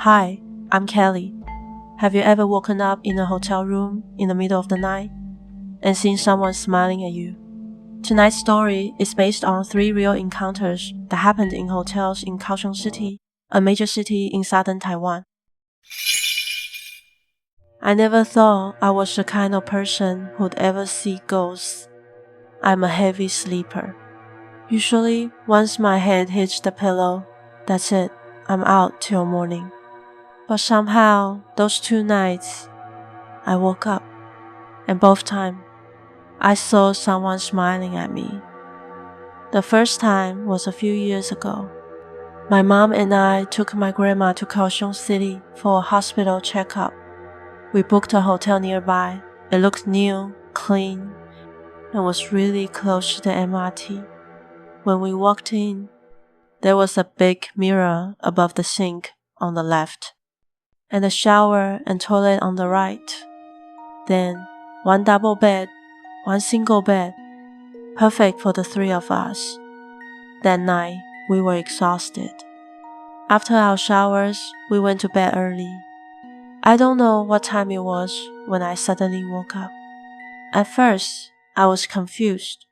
Hi, I'm Kelly. Have you ever woken up in a hotel room in the middle of the night and seen someone smiling at you? Tonight's story is based on 3 real encounters that happened in hotels in Kaohsiung City, a major city in southern Taiwan. I never thought I was the kind of person who'd ever see ghosts. I'm a heavy sleeper. Usually, once my head hits the pillow, that's it, I'm out till morning. But somehow, those 2 nights, I woke up, and both times, I saw someone smiling at me. The first time was a few years ago. My mom and I took my grandma to Kaohsiung City for a hospital checkup. We booked a hotel nearby. It looked new, clean, and was really close to the MRT. When we walked in, there was a big mirror above the sink on the left, and a shower and toilet on the right. Then, one double bed, one single bed, perfect for the 3 of us. That night, we were exhausted. After our showers, we went to bed early. I don't know what time it was when I suddenly woke up. At first, I was confused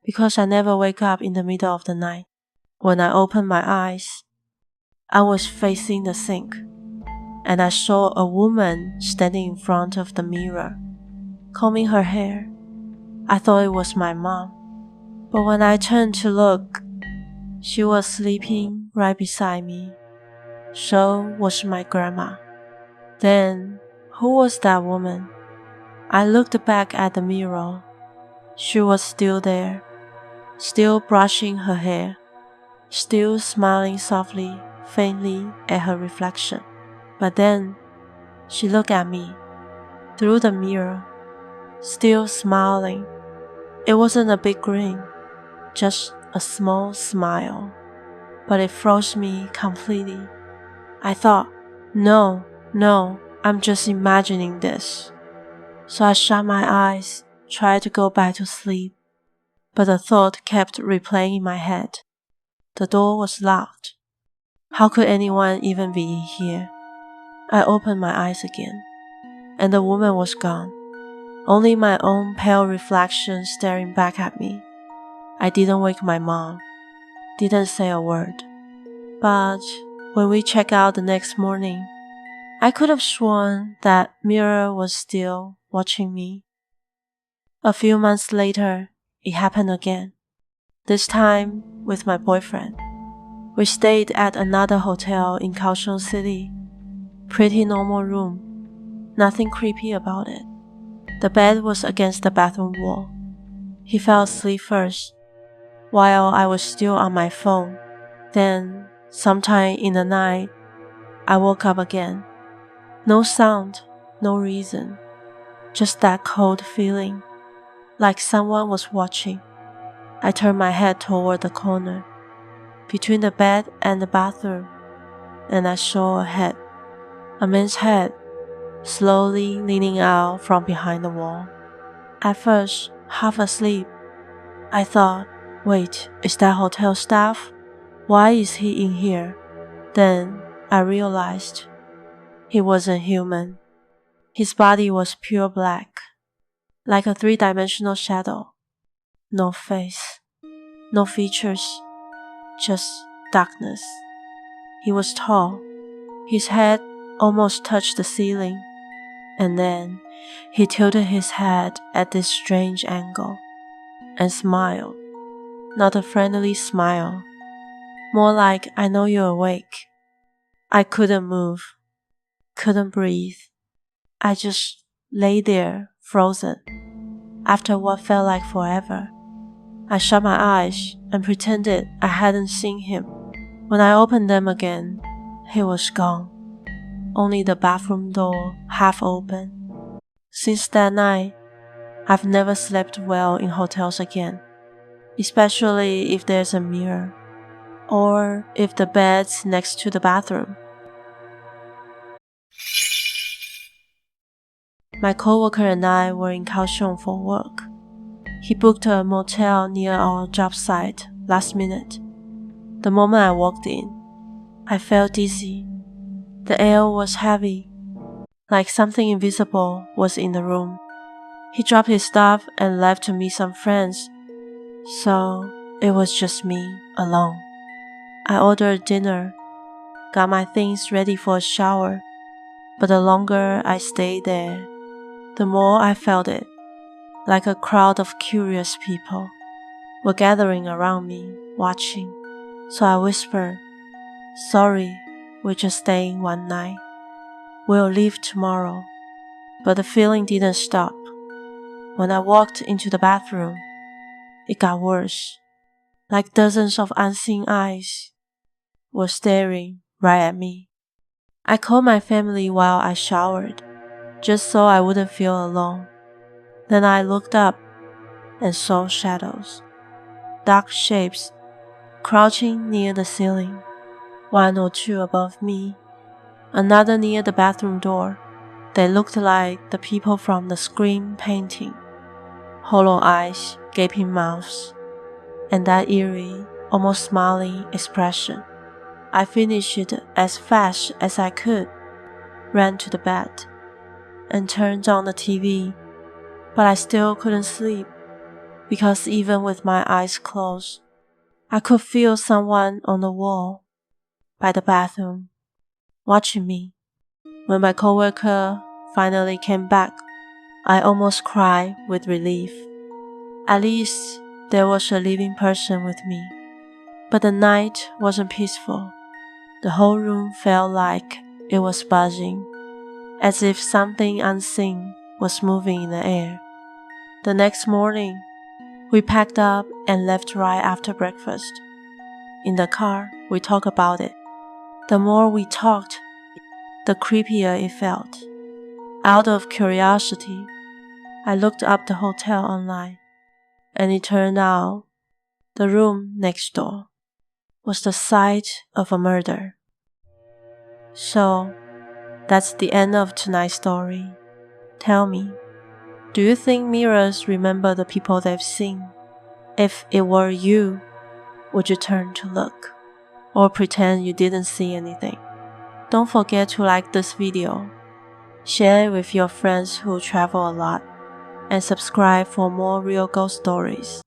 because I never wake up in the middle of the night. When I opened my eyes, I was facing the sink, and I saw a woman standing in front of the mirror, combing her hair. I thought it was my mom, but when I turned to look, she was sleeping right beside me. So was my grandma. Then, who was that woman? I looked back at the mirror. She was still there, still brushing her hair, still smiling softly, faintly at her reflection. But then, she looked at me, through the mirror, still smiling. It wasn't a big grin, just a small smile, but it froze me completely. I thought, no, I'm just imagining this. So I shut my eyes, tried to go back to sleep, but the thought kept replaying in my head. The door was locked. How could anyone even be in here? I opened my eyes again, and the woman was gone. Only my own pale reflection staring back at me. I didn't wake my mom, didn't say a word. But when we checked out the next morning, I could have sworn that mirror was still watching me. A few months later, it happened again. This time with my boyfriend. We stayed at another hotel in Kaohsiung City. Pretty normal room. Nothing creepy about it. The bed was against the bathroom wall. He fell asleep first, while I was still on my phone. Then, sometime in the night, I woke up again. No sound, no reason. Just that cold feeling, like someone was watching. I turned my head toward the corner, between the bed and the bathroom, and I saw a man's head, slowly leaning out from behind the wall. At first, half asleep, I thought, wait, is that hotel staff? Why is he in here? Then I realized he wasn't human. His body was pure black, like a 3-dimensional shadow. No face, no features, just darkness. He was tall. His head almost touched the ceiling, and then he tilted his head at this strange angle and smiled. Not a friendly smile, more like I know you're awake. I couldn't move, couldn't breathe. I just lay there, frozen. After what felt like forever, I shut my eyes and pretended I hadn't seen him. When I opened them again, he was gone. Only the bathroom door half open. Since that night, I've never slept well in hotels again, especially if there's a mirror, or if the bed's next to the bathroom. My coworker and I were in Kaohsiung for work. He booked a motel near our job site last minute. The moment I walked in, I felt dizzy. The air was heavy, like something invisible was in the room. He dropped his stuff and left to meet some friends, so it was just me, alone. I ordered dinner, got my things ready for a shower, but the longer I stayed there, the more I felt it, like a crowd of curious people were gathering around me, watching. So I whispered, "Sorry, we're just staying one night. We'll leave tomorrow." But the feeling didn't stop. When I walked into the bathroom, it got worse, like dozens of unseen eyes were staring right at me. I called my family while I showered, just so I wouldn't feel alone. Then I looked up and saw shadows, dark shapes, crouching near the ceiling, one or two above me, another near the bathroom door. They looked like the people from the Scream painting, hollow eyes, gaping mouths, and that eerie, almost smiling expression. I finished it as fast as I could, ran to the bed, and turned on the TV, but I still couldn't sleep, because even with my eyes closed, I could feel someone on the wall by the bathroom, watching me. When my coworker finally came back, I almost cried with relief. At least there was a living person with me. But the night wasn't peaceful. The whole room felt like it was buzzing, as if something unseen was moving in the air. The next morning, we packed up and left right after breakfast. In the car, we talked about it. The more we talked, the creepier it felt. Out of curiosity, I looked up the hotel online, and it turned out the room next door was the site of a murder. So, that's the end of tonight's story. Tell me, do you think mirrors remember the people they've seen? If it were you, would you turn to look? Or pretend you didn't see anything? Don't forget to like this video, share it with your friends who travel a lot, and subscribe for more real ghost stories.